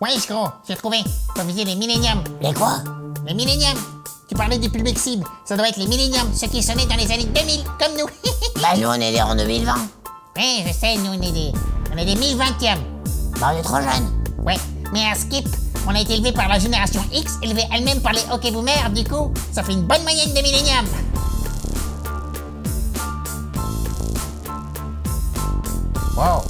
Ouais, gros, j'ai trouvé. Faut viser les milléniums. Les quoi? Les milléniums. Tu parlais du public cible. Ça doit être les milléniums, ceux qui sont nés dans les années 2000, comme nous. Bah nous on est nés en 2020. Ouais, je sais, nous on est des 1020e. Bah on est trop jeunes. Ouais, mais à Skip, on a été élevé par la génération X, élevée elle-même par les hockey boomers, du coup, ça fait une bonne moyenne de milléniums. Wow.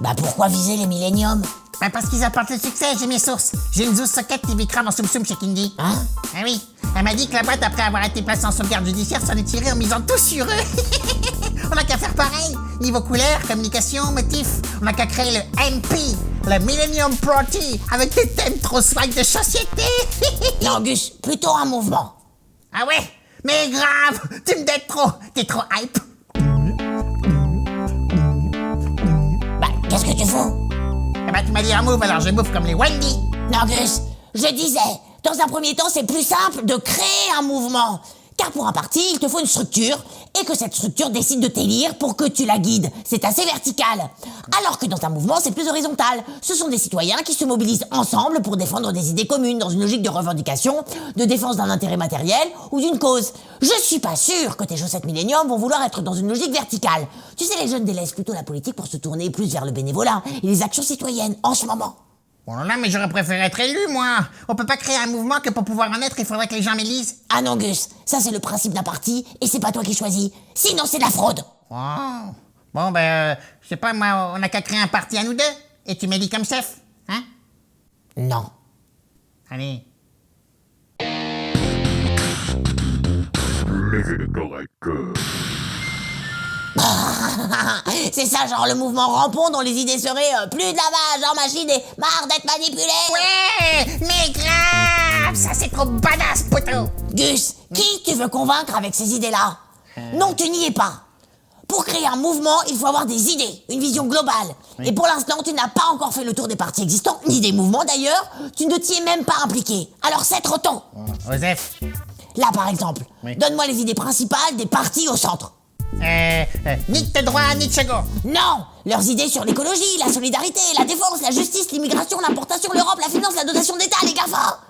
Bah pourquoi viser les milléniums? Ben parce qu'ils apportent le succès, j'ai mes sources. J'ai une Zeus Socket TV crame en soum-soum chez Kindy. Hein? Ah oui, elle m'a dit que la boîte, après avoir été placée en sauvegarde judiciaire, s'en est tirée en misant tout sur eux. On n'a qu'à faire pareil. Niveau couleur, communication, motif, on n'a qu'à créer le MP, le Millennium Party, avec des thèmes trop swag de société. Non Gus, plutôt un mouvement. Ah ouais? Mais grave, tu me dettes trop, t'es trop hype. Bah qu'est-ce que tu fous? Eh ben tu m'as dit un move, alors je move comme les Wendy. Non Gus, je disais, dans un premier temps c'est plus simple de créer un mouvement. Car pour un parti, il te faut une structure, et que cette structure décide de t'élire pour que tu la guides. C'est assez vertical. Alors que dans un mouvement, c'est plus horizontal. Ce sont des citoyens qui se mobilisent ensemble pour défendre des idées communes dans une logique de revendication, de défense d'un intérêt matériel ou d'une cause. Je suis pas sûr que tes chaussettes Millennium vont vouloir être dans une logique verticale. Tu sais, les jeunes délaissent plutôt la politique pour se tourner plus vers le bénévolat et les actions citoyennes en ce moment. Oh là là, mais j'aurais préféré être élu, moi. On peut pas créer un mouvement que pour pouvoir en être, il faudrait que les gens m'élisent. Ah non Gus, ça c'est le principe d'un parti et c'est pas toi qui choisis. Sinon c'est de la fraude. Oh. Bon, ben, je sais pas, moi, on a qu'à créer un parti à nous deux. Et tu m'élis comme chef, hein? Non. Allez. C'est ça, genre le mouvement rampon dont les idées seraient plus de lavage en machine et marre d'être manipulé. Ouais, mais grave, ça c'est trop badass, poteau. Gus, qui tu veux convaincre avec ces idées-là? Non, tu n'y es pas. Pour créer un mouvement, il faut avoir des idées, une vision globale. Et pour l'instant, tu n'as pas encore fait le tour des partis existants, ni des mouvements d'ailleurs. Tu ne t'y es même pas impliqué. Alors c'est trop tôt. Osef. Là, par exemple, Oui. donne-moi les idées principales des partis au centre. Ni de droit, ni de second. Non! Leurs idées sur l'écologie, la solidarité, la défense, la justice, l'immigration, l'importation, l'Europe, la finance, la dotation d'État, les GAFA!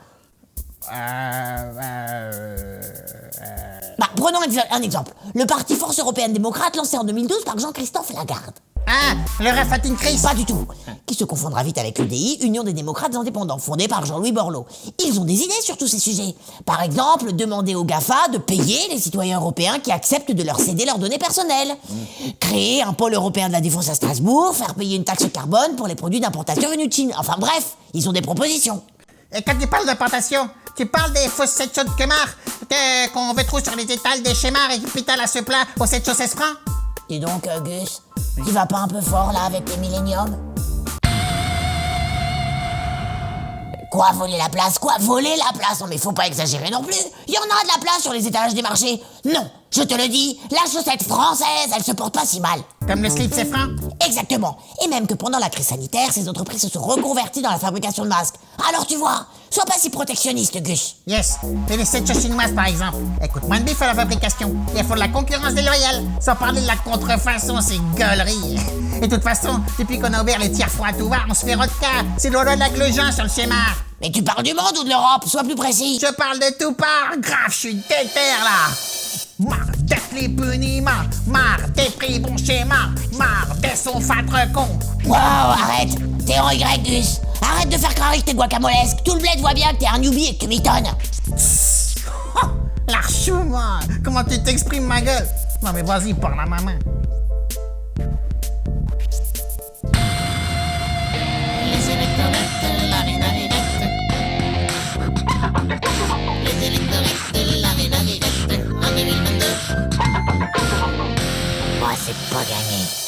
Bah, prenons un exemple. Le parti Force Européenne Démocrate, lancé en 2012 par Jean-Christophe Lagarde. Ah, le ref a une crise. Pas du tout. Qui se confondra vite avec l'UDI, Union des démocrates indépendants, fondée par Jean-Louis Borloo. Ils ont des idées sur tous ces sujets. Par exemple, demander aux GAFA de payer les citoyens européens qui acceptent de leur céder leurs données personnelles. Créer un pôle européen de la défense à Strasbourg, faire payer une taxe carbone pour les produits d'importation venus de Chine. Enfin bref, ils ont des propositions. Et quand tu parles d'importation, tu parles des fausses 7 chaudes Kemar qu'on veut trop sur les étals des schémas et qui pétalent à ce plat aux 7 choses 16 francs. Dis donc, Gus, tu vas pas un peu fort là avec les milléniums? Quoi, voler la place? Quoi, voler la place? Non mais faut pas exagérer non plus. Il y en a de la place sur les étalages des marchés. Non, je te le dis, la chaussette française, elle se porte pas si mal. Comme le slip, c'est franc. Exactement. Et même que pendant la crise sanitaire, ces entreprises se sont reconverties dans la fabrication de masques. Alors tu vois, sois pas si protectionniste, Gus. Yes. Et les 7 choses chinoises, par exemple. Écoute, moins de bif à la fabrication. Il faut de la concurrence déloyale. Sans parler de la contrefaçon, c'est gueulerie. Et de toute façon, depuis qu'on a ouvert les tiers froids à tout va, on se fait rodka. C'est le roi de la gleugin sur le schéma. Mais tu parles du monde ou de l'Europe? Sois plus précis. Je parle de tout part. Grave, je suis déter, là. Marre d'être les punis, marre des prix bon schéma, marre des sons fâtres cons. Wow, arrête. T'es en Y, Gus. Arrête de faire croire que t'es guacamolesque. Tout le bled voit bien que t'es un newbie et que tu m'étonnes. Oh, l'archou, moi. Comment tu t'exprimes, ma gueule? Non mais vas-y, parle à ma main. Les électorettes de la Vénavillette. Les électorettes de la Vénavillette en 2022. Moi, c'est pas gagné.